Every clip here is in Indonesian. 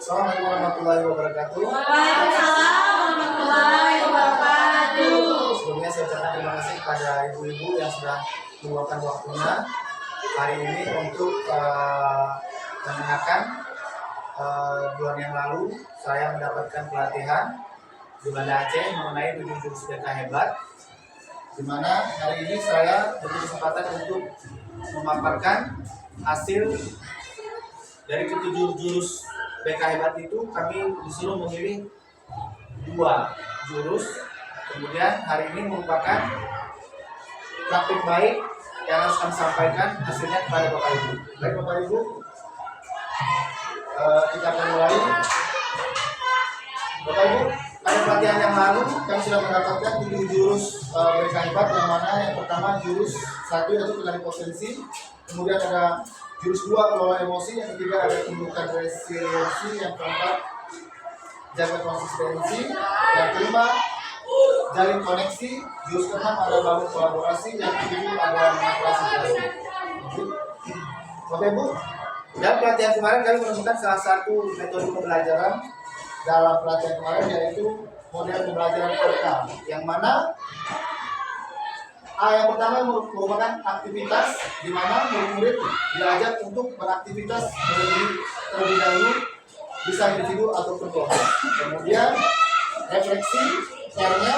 Assalamualaikum warahmatullahi wabarakatuh. Waalaikumsalam warahmatullahi wabarakatuh. Sebelumnya saya ucapkan terima kasih kepada ibu-ibu yang sudah meluangkan waktunya hari ini untuk mendengarkan. Bulan yang lalu saya mendapatkan pelatihan di Banda Aceh mengenai 7 jurus BK hebat, di mana hari ini saya berkesempatan untuk memaparkan hasil dari ketujuh jurus BK hebat itu. Kami disuruh memilih 2 jurus, kemudian hari ini merupakan praktik baik yang harus kami sampaikan hasilnya kepada Bapak Ibu. Baik Bapak Ibu, kita akan mulai. Bapak Ibu, pada pelatihan yang lalu kami sudah mendapatkan 7 jurus BK hebat, yang mana yang pertama jurus 1 yaitu kendali potensi, kemudian ada jurus 2 kelola emosi, yang ketiga ada tumbuhkan resiliensi, yang keempat jaga konsistensi, yang kelima jalin koneksi, jurus keenam ada bangun kolaborasi, yang ketujuh ada mengatasi. Bapak Ibu, dalam pelatihan kemarin kami menemukan salah satu metode pembelajaran dalam pelatihan kemarin, yaitu model pembelajaran vertikal, yang mana yang pertama merupakan aktivitas di mana murid-murid diajak untuk beraktivitas terlebih dahulu, bisa individu ataupun kelompok. Kemudian refleksi, R-nya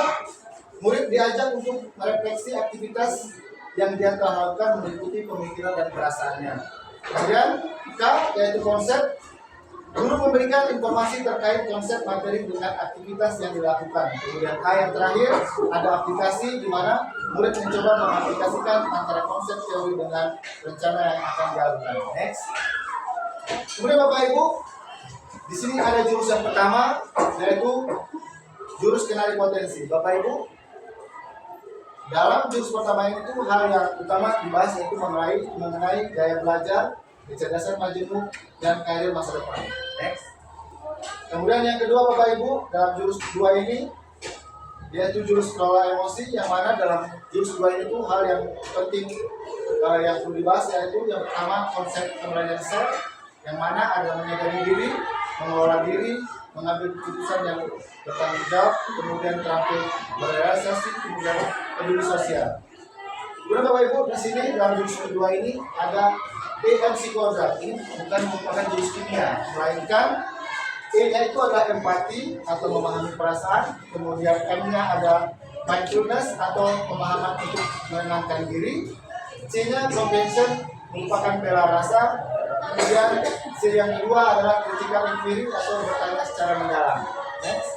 murid diajak untuk merefleksi aktivitas yang dia telah lakukan mengikuti pemikiran dan perasaannya. Kemudian K yaitu konsep, guru memberikan informasi terkait konsep materi dengan aktivitas yang dilakukan. Kemudian A yang terakhir ada aplikasi, di mana murid mencoba mengaplikasikan antara konsep teori dengan rencana yang akan dilakukan. Next. Kemudian Bapak Ibu, di sini ada jurus yang pertama, yaitu jurus kenali potensi. Bapak Ibu, dalam jurus pertama ini tuh hal yang utama dibahas yaitu mengenai gaya belajar, kecerdasan majemuk, dan karir masa depan. Next. Kemudian yang kedua Bapak Ibu, dalam jurus kedua ini yaitu jurus kelola emosi, yang mana dalam jurus kedua ini tuh hal yang penting yang perlu dibahas, yaitu yang pertama konsep pengendalian self, yang mana ada menyadari diri, mengelola diri, mengambil keputusan yang bertanggung jawab, kemudian terampil berealisasi, kemudian peduli sosial. Kemudian Bapak Ibu, di sini dalam jurus kedua ini ada EMC kuadrat. Ini bukan merupakan jurus kimia, melainkan E-nya itu adalah empati atau memahami perasaan, kemudian M-nya ada mindfulness atau pemahaman untuk menenangkan diri, C-nya compassion merupakan bela rasa, kemudian C yang kedua adalah critical thinking atau bertanya secara mendalam. Next.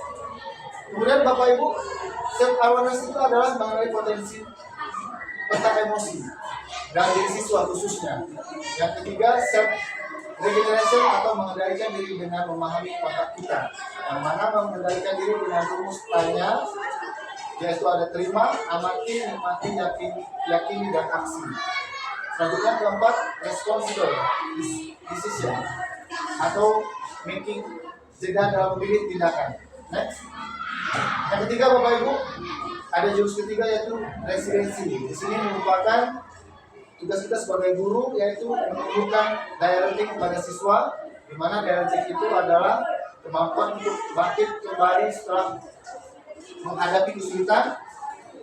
Kemudian Bapak Ibu, self awareness itu adalah mengenai potensi tentang emosi dan diri siswa khususnya. Yang ketiga, self regeneration atau mengendalikan diri dengan memahami otak kita, yang mana mengendalikan diri dengan rumus tanya, yaitu ada terima, amati, nikmati, yakini, dan aksi. Selanjutnya keempat, responsible decision atau making, jeda dalam memilih tindakan. Next. Yang ketiga Bapak Ibu, ada jurus ketiga yaitu resiliensi. Di sini merupakan tugas kita sebagai guru, yaitu menumbuhkan daya renting kepada siswa, di mana daya renting itu adalah kemampuan untuk bangkit kembali setelah menghadapi kesulitan,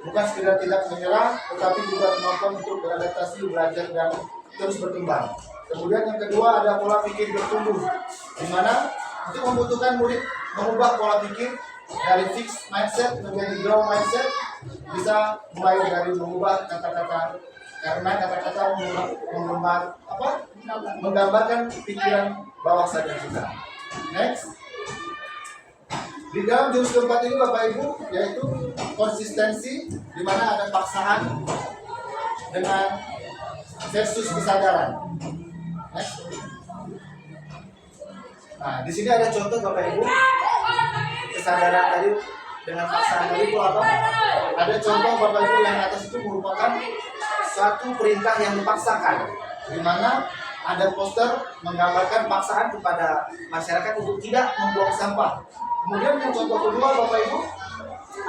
bukan sekedar tidak menyerah, tetapi juga kemampuan untuk beradaptasi, belajar, dan terus berkembang. Kemudian yang kedua ada pola pikir bertumbuh, di mana itu membutuhkan murid mengubah pola pikir dari fixed mindset menjadi grow mindset, bisa mulai dari mengubah kata-kata, karena kata-kata menggambarkan pikiran bawah sadar kita. Next. Di dalam jurus keempat ini Bapak Ibu, yaitu konsistensi, di mana ada paksaan dengan versus kesadaran. Next. Nah, di sini ada contoh Bapak Ibu, kesadaran tadi dengan paksaan tadi itu apa? Ada contoh Bapak Ibu yang atas itu merupakan suatu perintah yang dipaksakan, di mana ada poster menggambarkan paksaan kepada masyarakat untuk tidak membuang sampah. Kemudian yang contoh kedua Bapak Ibu,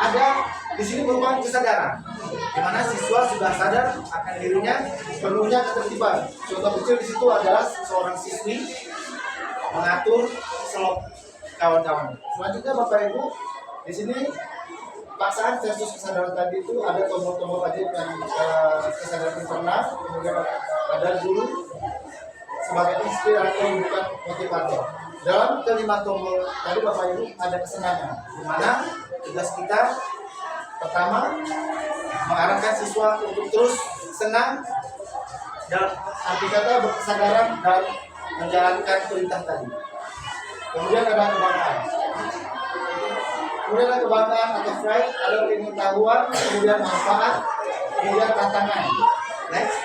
ada di sini merupakan kesadaran, di mana siswa sudah sadar akan dirinya perlunya ketertiban. Contoh kecil di situ adalah seorang siswi mengatur selok kawan-kawan. Selanjutnya Bapak Ibu, di sini paksaan versus kesadaran tadi itu ada tombol-tombol tadi yang kesadaran internal, kemudian ada guru sebagai inspirator bukan motivator. Dalam kelima tombol tadi Bapak Ibu ada kesenangan, di mana tugas kita pertama mengarahkan siswa untuk terus senang dan arti kata berkesadaran dan menjalankan perintah tadi. Kemudian ada kebanggaan. Kemudian ada kebanggaan atau pride, ada pengetahuan, kemudian manfaat, kemudian tantangan. Next.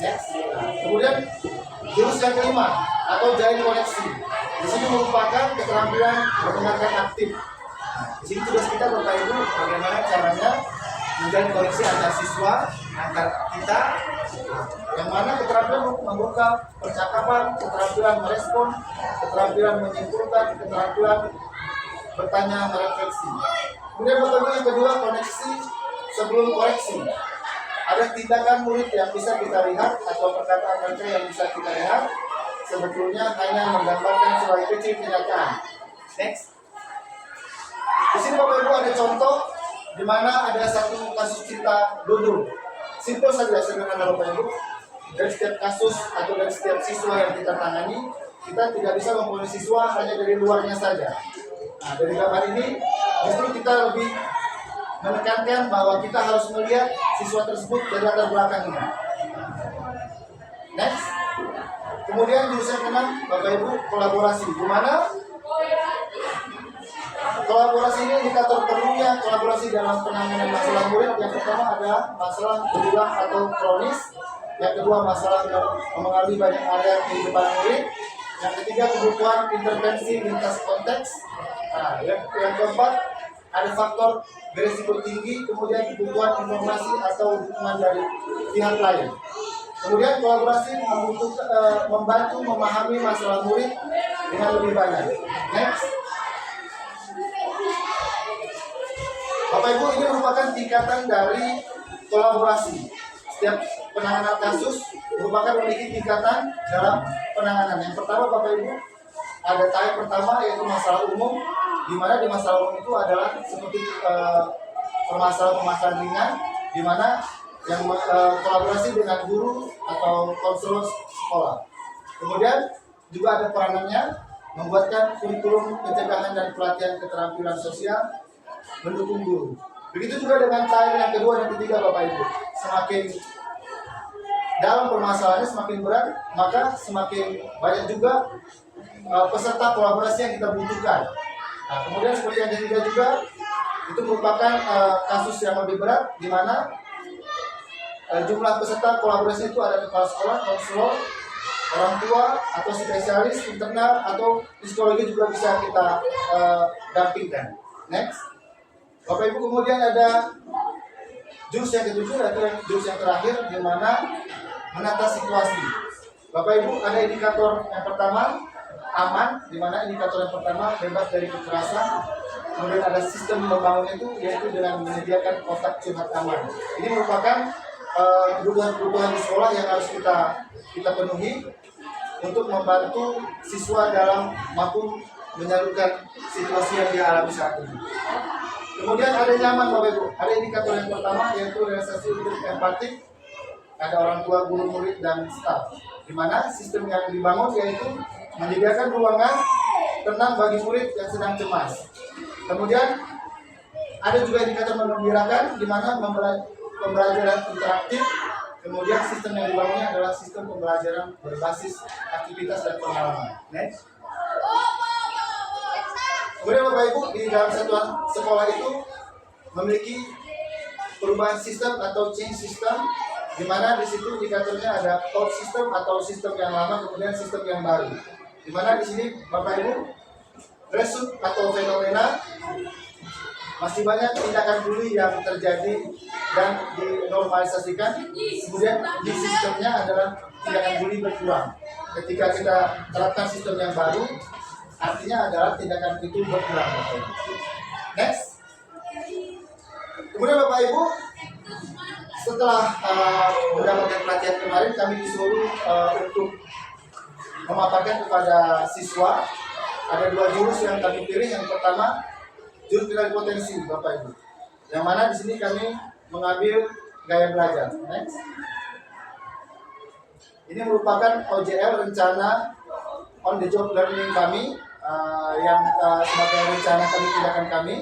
Next. Kemudian jurus yang kelima atau giant koneksi. Di sini merupakan keterampilan mendengarkan aktif. Di sini tugas kita Bapak Ibu bagaimana caranya menjalin koneksi antar siswa, antar kita, yang mana keterampilan membuka percakapan, keterampilan merespon, keterampilan menyimpulkan, keterampilan bertanya merefleksi. Kemudian Bapak Ibu yang kedua koneksi sebelum koreksi. Ada tindakan murid yang bisa kita lihat atau perkataan mereka yang bisa kita lihat sebetulnya hanya menggambarkan sebagai kecil kenyataan. Next. Di sini Bapak Ibu ada contoh di mana ada satu kasus cinta duduk. Simpel saja, sederhana Bapak Ibu. Dari setiap kasus atau dari setiap siswa yang kita tangani, kita tidak bisa mempunyai siswa hanya dari luarnya saja. Nah, dari gambar ini justru kita lebih menekankan bahwa kita harus melihat siswa tersebut dari latar belakangnya. Next. Kemudian jurus yang keenam, Bapak Ibu, kolaborasi. Di mana kolaborasi ini indikator perlunya kolaborasi dalam penanganan masalah murid. Yang pertama adalah masalah berulang atau kronis. Yang kedua masalah yang mempengaruhi banyak area kehidupan murid. Yang ketiga kebutuhan intervensi lintas konteks. Nah, yang keempat ada faktor beresiko tinggi, kemudian kebutuhan informasi atau dukungan dari pihak lain. Kemudian kolaborasi membantu memahami masalah murid dengan lebih banyak. Next. Bapak Ibu, ini merupakan tingkatan dari kolaborasi. Setiap penanganan kasus merupakan memiliki tingkatan dalam penanganan. Yang pertama Bapak Ibu, ada tahap pertama yaitu masalah umum, di mana di masalah umum itu adalah seperti permasalahan ringan, di mana yang kolaborasi dengan guru atau konselor sekolah. Kemudian juga ada peranannya membuatkan kurikulum pencegahan dan pelatihan keterampilan sosial mendukung guru. Begitu juga dengan tahap yang kedua dan ketiga Bapak Ibu. Semakin dalam permasalahannya semakin berat, maka semakin banyak juga peserta kolaborasi yang kita butuhkan. Nah, kemudian seperti yang ketiga juga itu merupakan kasus yang lebih berat, di mana jumlah peserta kolaborasi itu ada kepala sekolah, konselor, orang tua, atau spesialis internal atau psikologi juga bisa kita dampingkan. Next. Bapak Ibu, kemudian ada jurus yang ketujuh, yaitu jurus yang terakhir, di mana menata situasi. Bapak Ibu, ada indikator yang pertama aman, di mana indikator yang pertama bebas dari kekerasan. Kemudian ada sistem membangun itu, yaitu dengan menyediakan kotak curhat aman. Ini merupakan kebutuhan-kebutuhan di sekolah yang harus kita penuhi untuk membantu siswa dalam mampu menyalurkan situasi yang dia alami saat ini. Kemudian ada nyaman Bapak Ibu, ada indikator yang pertama yaitu realisasi hidup empatik. Ada orang tua, guru, murid, dan staf. Di mana sistem yang dibangun yaitu menyediakan ruangan tenang bagi murid yang sedang cemas. Kemudian ada juga indikator menggembirakan, di mana pembelajaran interaktif. Kemudian sistem yang dibangunnya adalah sistem pembelajaran berbasis aktivitas dan pengalaman. Next. Kemudian Bapak Ibu, di dalam satuan sekolah itu memiliki perubahan sistem atau change system, di mana di situ indikatornya ada old system atau sistem yang lama, kemudian sistem yang baru. Di mana di sini Bapak Ibu, result atau fenomena masih banyak tindakan bully yang terjadi dan dinormalisasikan. Kemudian di sistemnya adalah tindakan bully berkurang. Ketika kita terapkan sistem yang baru, artinya adalah tindakan itu berkurang. Next. Kemudian Bapak Ibu, setelah mendapatkan pelatihan kemarin, kami disuruh untuk memaparkan kepada siswa. Ada 2 jurus yang kami pilih. Yang pertama, jurus kenali potensi, Bapak Ibu. Yang mana di sini kami mengambil gaya belajar. Next. Ini merupakan OJL, rencana on the job learning kami, yang sebagai rencana kami tindakan kami.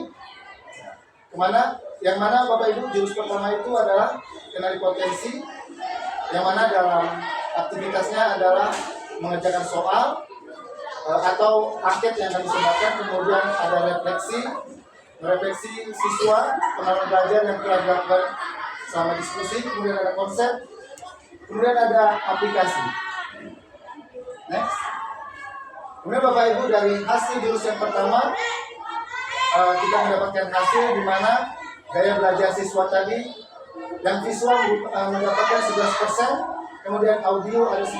Yang mana Bapak Ibu, jurus pertama itu adalah kenali potensi, yang mana dalam aktivitasnya adalah mengerjakan soal atau angket yang kami sebarkan. Kemudian ada refleksi siswa, pengalaman belajar yang telah dilakukan selama diskusi. Kemudian ada konsep, kemudian ada aplikasi. Next. Kemudian Bapak Ibu, dari hasil jurus yang pertama, kita mendapatkan hasil di mana gaya belajar siswa tadi yang visual mendapatkan 11%, kemudian audio ada 9%,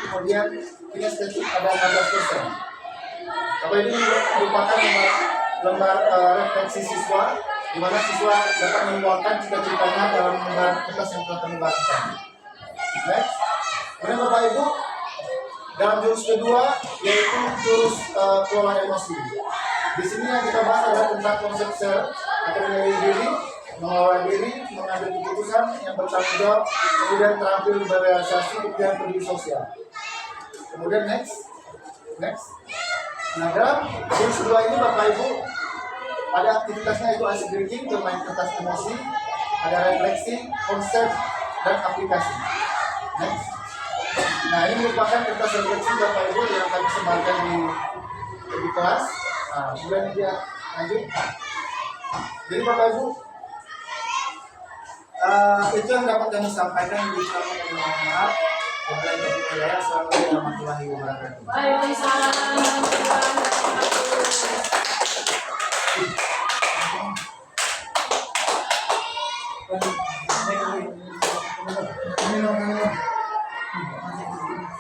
kemudian kinestetik ada 16%. Bapak Ibu, ini merupakan lembar refleksi siswa, di mana siswa dapat menuangkan cita-citanya dalam lembar kertas yang telah kami bagikan. Next. Kemudian Bapak Ibu, dalam jurus kedua yaitu jurus kelola emosi. Di sini yang kita bahas adalah tentang konsep self, atau mengenali diri, mengelola diri, mengambil keputusan yang bertanggung jawab, kemudian terampil berrealisasi, kemudian peduli sosial. Kemudian next. Nah, dalam jurus kedua ini Bapak Ibu, ada aktivitasnya itu ice breaking, bermain kertas emosi, ada refleksi, konsep, dan aplikasi. Next. Nah, ini merupakan kertas refleksi Bapak Ibu yang kami sebarkan di kelas. Nah, kemudian dia lanjut. Jadi Bapak Ibu, itu yang dapat kami sampaikan di Assalamualaikum warahmatullahi wabarakatuh. Waalaikumsalam.